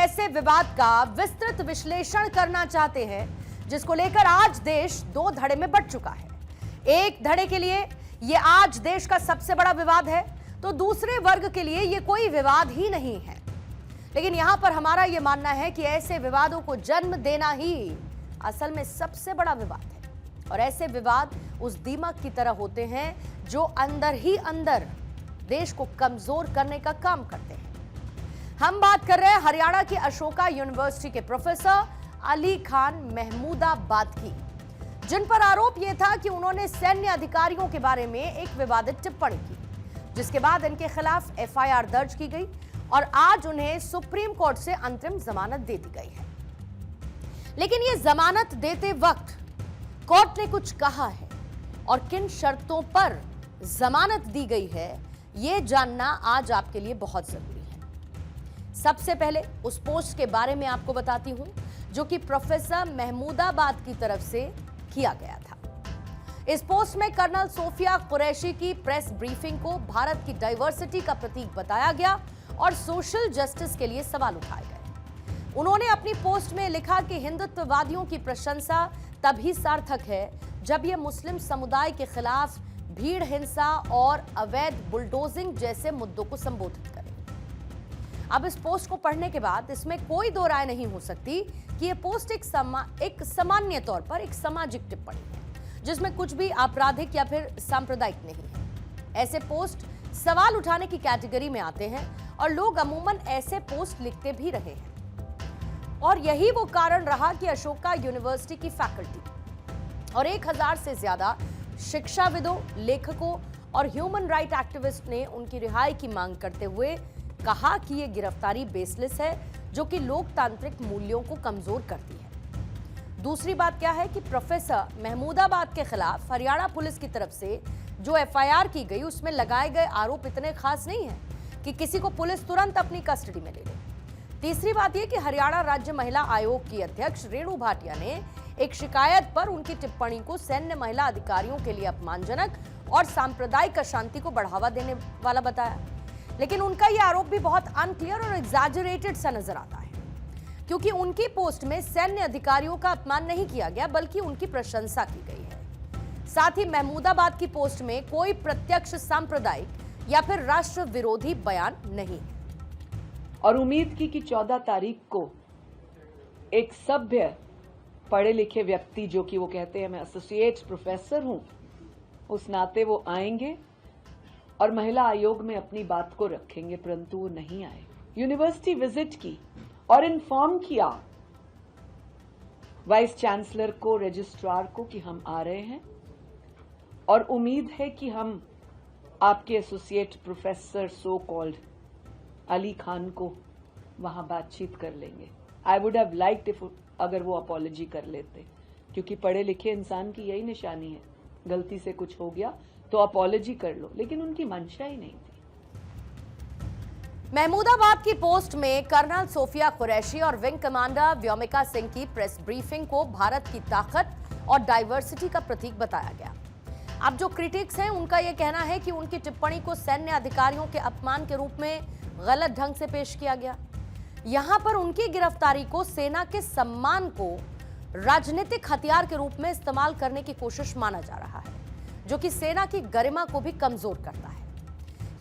ऐसे विवाद का विस्तृत विश्लेषण करना चाहते हैं जिसको लेकर आज देश दो धड़े में बंट चुका है। एक धड़े के लिए यह आज देश का सबसे बड़ा विवाद है, तो दूसरे वर्ग के लिए यह कोई विवाद ही नहीं है। लेकिन यहां पर हमारा यह मानना है कि ऐसे विवादों को जन्म देना ही असल में सबसे बड़ा विवाद है, और ऐसे विवाद उस दीमक की तरह होते हैं जो अंदर ही अंदर देश को कमजोर करने का काम करते हैं। हम बात कर रहे हैं हरियाणा की अशोका यूनिवर्सिटी के प्रोफेसर अली खान महमूदाबाद की, जिन पर आरोप यह था कि उन्होंने सैन्य अधिकारियों के बारे में एक विवादित टिप्पणी की, जिसके बाद इनके खिलाफ एफआईआर दर्ज की गई और आज उन्हें सुप्रीम कोर्ट से अंतरिम जमानत दे दी गई है। लेकिन यह जमानत देते वक्त कोर्ट ने कुछ कहा है और किन शर्तों पर जमानत दी गई है, यह जानना आज आपके लिए बहुत जरूरी है। सबसे पहले उस पोस्ट के बारे में आपको बताती हूं जो कि प्रोफेसर महमूदाबाद की तरफ से किया गया था। इस पोस्ट में कर्नल सोफिया कुरैशी की प्रेस ब्रीफिंग को भारत की डाइवर्सिटी का प्रतीक बताया गया और सोशल जस्टिस के लिए सवाल उठाए गए। उन्होंने अपनी पोस्ट में लिखा कि हिंदुत्ववादियों की प्रशंसा तभी सार्थक है जब यह मुस्लिम समुदाय के खिलाफ भीड़ हिंसा और अवैध बुलडोजिंग जैसे मुद्दों को संबोधित करे। अब इस पोस्ट को पढ़ने के बाद इसमें कोई दो राय नहीं हो सकती कि यह पोस्ट एक सामान्य तौर पर एक सामाजिक टिप्पणी है, जिसमें कुछ भी आपराधिक या फिर सांप्रदायिक नहीं है। ऐसे पोस्ट सवाल उठाने की कैटेगरी में आते हैं और लोग अमूमन ऐसे पोस्ट लिखते भी रहे हैं, और यही वो कारण रहा कि अशोका यूनिवर्सिटी की फैकल्टी और 1000 से ज्यादा शिक्षाविदों, लेखकों और ह्यूमन राइट एक्टिविस्ट ने उनकी रिहाई की मांग करते हुए कहा कि यह गिरफ्तारी बेसलेस है, जो कि लोकतांत्रिक मूल्यों को कमजोर करती है। दूसरी बात क्या है कि प्रोफेसर महमूदाबाद के खिलाफ हरियाणा पुलिस की तरफ से जो एफआईआर की गई उसमें लगाए गए आरोप इतने खास नहीं है कि किसी को पुलिस तुरंत अपनी कस्टडी में ले ले। तीसरी बात यह कि हरियाणा राज्य महिला आयोग की अध्यक्ष रेणु भाटिया ने एक शिकायत पर उनकी टिप्पणी को सैन्य महिला अधिकारियों के लिए अपमानजनक और सांप्रदायिक अशांति को बढ़ावा देने वाला बताया। लेकिन उनका यह आरोप भी बहुत अनक्लियर और एग्जैजरेटेड सा नजर आता है, क्योंकि उनकी पोस्ट में सैन्य अधिकारियों का अपमान नहीं किया गया बल्कि उनकी प्रशंसा की गई है। साथ ही महमूदाबाद की पोस्ट में कोई प्रत्यक्ष सांप्रदायिक या फिर राष्ट्र विरोधी बयान नहीं है। और उम्मीद की कि 14 तारीख को एक सभ्य पढ़े लिखे व्यक्ति, जो कि वो कहते हैं मैं एसोसिएट प्रोफेसर हूं, उस नाते वो आएंगे और महिला आयोग में अपनी बात को रखेंगे, परंतु वो नहीं आए। यूनिवर्सिटी विजिट की और इन्फॉर्म किया वाइस चांसलर को, रजिस्ट्रार को कि हम आ रहे हैं और उम्मीद है कि हम आपके associate professor so called Ali Khan को वहां बातचीत कर लेंगे। I would have liked if अगर वो अपॉलॉजी कर लेते, क्योंकि पढ़े लिखे इंसान की यही निशानी है, गलती से कुछ हो गया तो अपॉलॉजी कर लो, लेकिन उनकी मंशा ही नहीं थी। महमूदाबाद की पोस्ट में कर्नल सोफिया कुरैशी और विंग कमांडर व्योमिका सिंह की प्रेस ब्रीफिंग को भारत की ताकत और डाइवर्सिटी का प्रतीक बताया गया। अब जो क्रिटिक्स हैं उनका यह कहना है कि उनकी टिप्पणी को सैन्य अधिकारियों के अपमान के रूप में गलत ढंग से पेश किया गया। यहां पर उनकी गिरफ्तारी को सेना के सम्मान को राजनीतिक हथियार के रूप में इस्तेमाल करने की कोशिश माना जा रहा है, जो कि सेना की गरिमा को भी कमजोर करता है।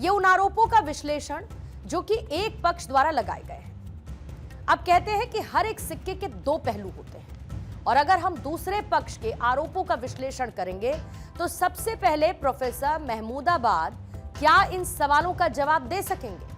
ये उन आरोपों का विश्लेषण जो कि एक पक्ष द्वारा लगाए गए हैं। अब कहते हैं कि हर एक सिक्के के दो पहलू होते हैं, और अगर हम दूसरे पक्ष के आरोपों का विश्लेषण करेंगे तो सबसे पहले प्रोफेसर महमूदाबाद क्या इन सवालों का जवाब दे सकेंगे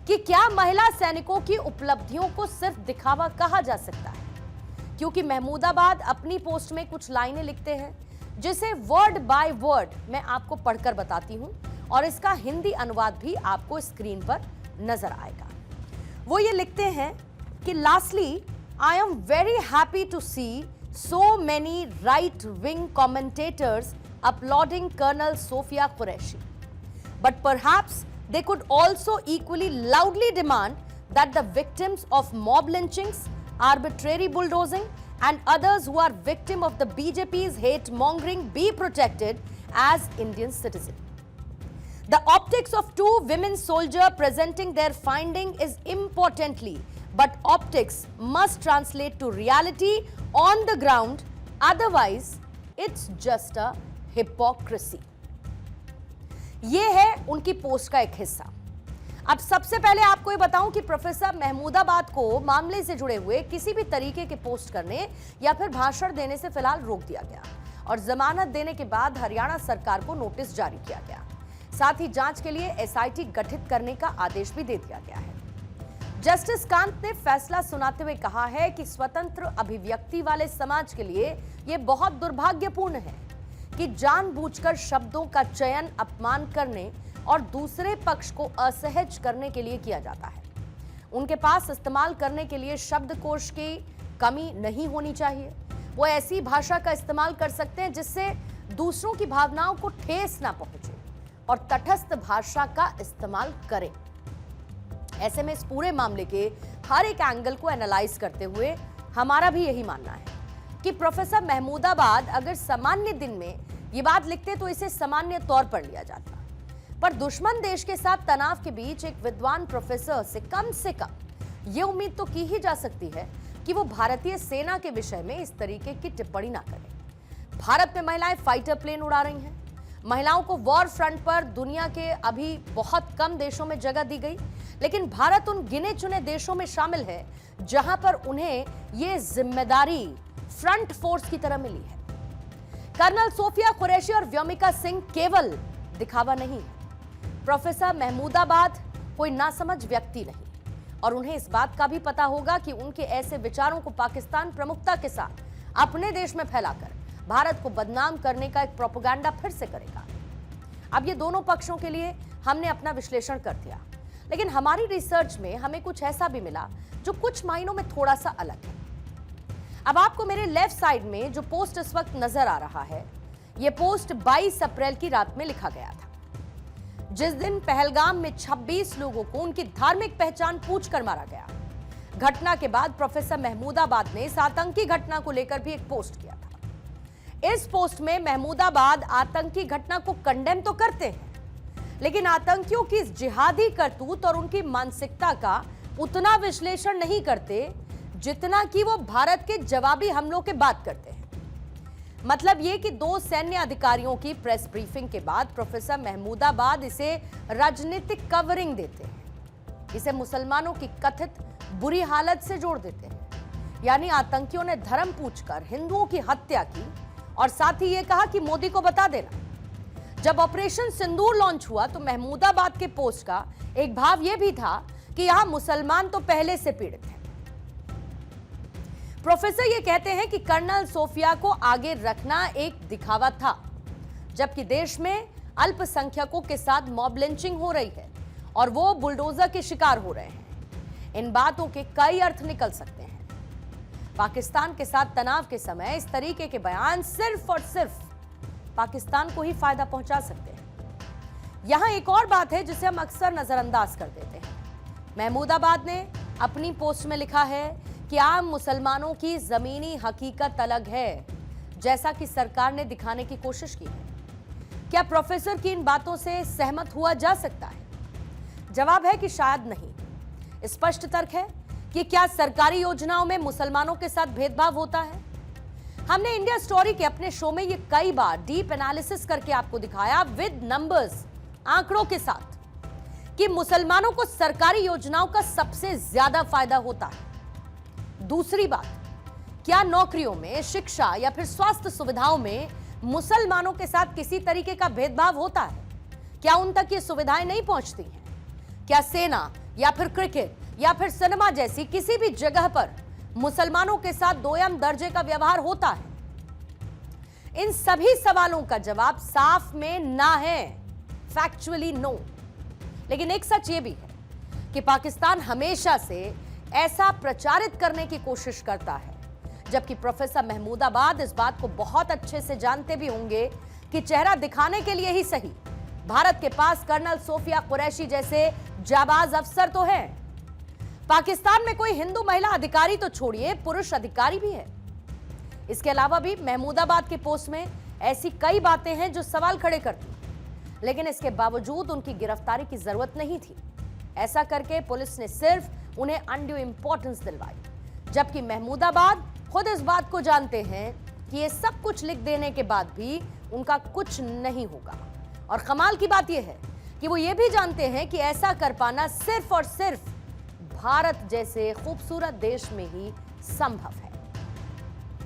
कि क्या महिला सैनिकों की उपलब्धियों को सिर्फ दिखावा कहा जा सकता है? क्योंकि महमूदाबाद अपनी पोस्ट में कुछ लाइनें लिखते हैं जिसे वर्ड बाय वर्ड मैं आपको पढ़कर बताती हूं, और इसका हिंदी अनुवाद भी आपको स्क्रीन पर नजर आएगा। वो ये लिखते हैं कि lastly I am very happy to see so many right wing commentators uploading colonel Sofia Qureshi, but perhaps they could also equally loudly demand that the victims of mob lynchings, arbitrary bulldozing and others who are victim of the BJP's hate mongering be protected as Indian citizens. The optics of two women soldiers presenting their finding is importantly but optics must translate to reality on the ground, otherwise it's just a hypocrisy. ये है उनकी post का एक हिस्सा। अब सबसे पहले आपको ये बताऊं कि प्रोफेसर महमूदाबाद को मामले से जुड़े हुए किसी भी तरीके के पोस्ट करने या फिर भाषण देने से फिलहाल रोक दिया गया और जमानत देने के बाद हरियाणा सरकार को नोटिस जारी किया गया। साथ ही जांच के लिए एसआईटी गठित करने का आदेश भी दे दिया गया है। जस्टिस कांत ने फैसला सुनाते हुए कहा है कि स्वतंत्र अभिव्यक्ति वाले समाज के लिए यह बहुत दुर्भाग्यपूर्ण है कि जानबूझकर शब्दों का चयन अपमान करने और दूसरे पक्ष को असहज करने के लिए किया जाता है। उनके पास इस्तेमाल करने के लिए शब्दकोश की कमी नहीं होनी चाहिए। वो ऐसी भाषा का इस्तेमाल कर सकते हैं जिससे दूसरों की भावनाओं को ठेस ना पहुंचे और तटस्थ भाषा का इस्तेमाल करें। ऐसे में इस पूरे मामले के हर एक एंगल को एनालाइज करते हुए हमारा भी यही मानना है कि प्रोफेसर महमूदाबाद अगर सामान्य दिन में ये बात लिखते तो इसे सामान्य तौर पर लिया जाता, पर दुश्मन देश के साथ तनाव के बीच एक विद्वान प्रोफेसर से कम ये उम्मीद तो की ही जा सकती है कि वो भारतीय सेना के विषय में इस तरीके की टिप्पणी ना करें। भारत में महिलाएं फाइटर प्लेन उड़ा रही हैं। महिलाओं को वॉर फ्रंट पर दुनिया के अभी बहुत कम देशों में जगह दी गई, लेकिन भारत उन गिने चुने देशों में शामिल है जहां पर उन्हें ये जिम्मेदारी फ्रंट फोर्स की तरह मिली है। कर्नल सोफिया कुरैशी और व्योमिका सिंह केवल दिखावा नहीं, प्रोफेसर महमूदाबाद कोई नासमझ व्यक्ति नहीं और उन्हें इस बात का भी पता होगा कि उनके ऐसे विचारों को पाकिस्तान प्रमुखता के साथ अपने देश में फैलाकर भारत को बदनाम करने का एक प्रोपेगेंडा फिर से करेगा। अब ये दोनों पक्षों के लिए हमने अपना विश्लेषण कर दिया, लेकिन हमारी रिसर्च में हमें कुछ ऐसा भी मिला जो कुछ मायनों में थोड़ा सा अलग है। अब आपको मेरे लेफ्ट साइड में जो पोस्ट इस वक्त नजर आ रहा है, यह पोस्ट 22 अप्रैल की रात में लिखा गया था, जिस दिन पहलगाम में 26 लोगों को उनकी धार्मिक पहचान पूछकर मारा गया। घटना के बाद प्रोफेसर महमूदाबाद ने इस आतंकी घटना को लेकर भी एक पोस्ट किया था। इस पोस्ट में महमूदाबाद आतंकी घटना को कंडेम तो करते हैं, लेकिन आतंकियों की इस जिहादी करतूत और उनकी मानसिकता का उतना विश्लेषण नहीं करते जितना कि वो भारत के जवाबी हमलों के बात करते हैं। मतलब ये कि दो सैन्य अधिकारियों की प्रेस ब्रीफिंग के बाद प्रोफेसर महमूदाबाद इसे राजनीतिक कवरिंग देते हैं, इसे मुसलमानों की कथित बुरी हालत से जोड़ देते हैं। यानी आतंकियों ने धर्म पूछकर हिंदुओं की हत्या की और साथ ही ये कहा कि मोदी को बता देना। जब ऑपरेशन सिंदूर लॉन्च हुआ तो महमूदाबाद के पोस्ट का एक भाव यह भी था कि यहां मुसलमान तो पहले से पीड़ित हैं। प्रोफेसर ये कहते हैं कि कर्नल सोफिया को आगे रखना एक दिखावा था, जबकि देश में अल्पसंख्यकों के साथ मॉब लिंचिंग हो रही है और वो बुलडोजर के शिकार हो रहे हैं। इन बातों के कई अर्थ निकल सकते हैं। पाकिस्तान के साथ तनाव के समय इस तरीके के बयान सिर्फ और सिर्फ पाकिस्तान को ही फायदा पहुंचा सकते हैं। यहां एक और बात है जिसे हम अक्सर नजरअंदाज कर देते हैं। महमूदाबाद ने अपनी पोस्ट में लिखा है कि आम मुसलमानों की जमीनी हकीकत अलग है, जैसा कि सरकार ने दिखाने की कोशिश की है। क्या प्रोफेसर की इन बातों से सहमत हुआ जा सकता है? जवाब है कि शायद नहीं। स्पष्ट तर्क है कि क्या सरकारी योजनाओं में मुसलमानों के साथ भेदभाव होता है? हमने इंडिया स्टोरी के अपने शो में ये कई बार डीप एनालिसिस करके आपको दिखाया विद नंबर्स, आंकड़ों के साथ, कि मुसलमानों को सरकारी योजनाओं का सबसे ज्यादा फायदा होता है। दूसरी बात, क्या नौकरियों में, शिक्षा या फिर स्वास्थ्य सुविधाओं में मुसलमानों के साथ किसी तरीके का भेदभाव होता है? क्या उन तक ये सुविधाएं नहीं पहुंचती हैं? क्या सेना या फिर क्रिकेट या फिर सिनेमा जैसी किसी भी जगह पर मुसलमानों के साथ दोयम दर्जे का व्यवहार होता है? इन सभी सवालों का जवाब साफ में ना है, फैक्चुअली नो। लेकिन एक सच ये भी है कि पाकिस्तान हमेशा से ऐसा प्रचारित करने की कोशिश करता है, जबकि प्रोफेसर महमूदाबाद इस बात को बहुत अच्छे से जानते भी होंगे कि चेहरा दिखाने के लिए ही सही भारत के पास कर्नल सोफिया कुरैशी जैसे जाबाज अफसर तो हैं। पाकिस्तान में कोई हिंदू महिला अधिकारी तो छोड़िए, पुरुष अधिकारी भी है। इसके अलावा भी महमूदाबाद के पोस्ट में ऐसी कई बातें हैं जो सवाल खड़े करती, लेकिन इसके बावजूद उनकी गिरफ्तारी की जरूरत नहीं थी। ऐसा करके पुलिस ने सिर्फ उन्हें अनड्यू इंपॉर्टेंस दिलवाई, जबकि महमूदाबाद खुद इस बात को जानते हैं कि ये सब कुछ लिख देने के बाद भी उनका कुछ नहीं होगा। और कमाल की बात यह है कि वो ये भी जानते हैं कि ऐसा कर पाना सिर्फ और सिर्फ भारत जैसे खूबसूरत देश में ही संभव है।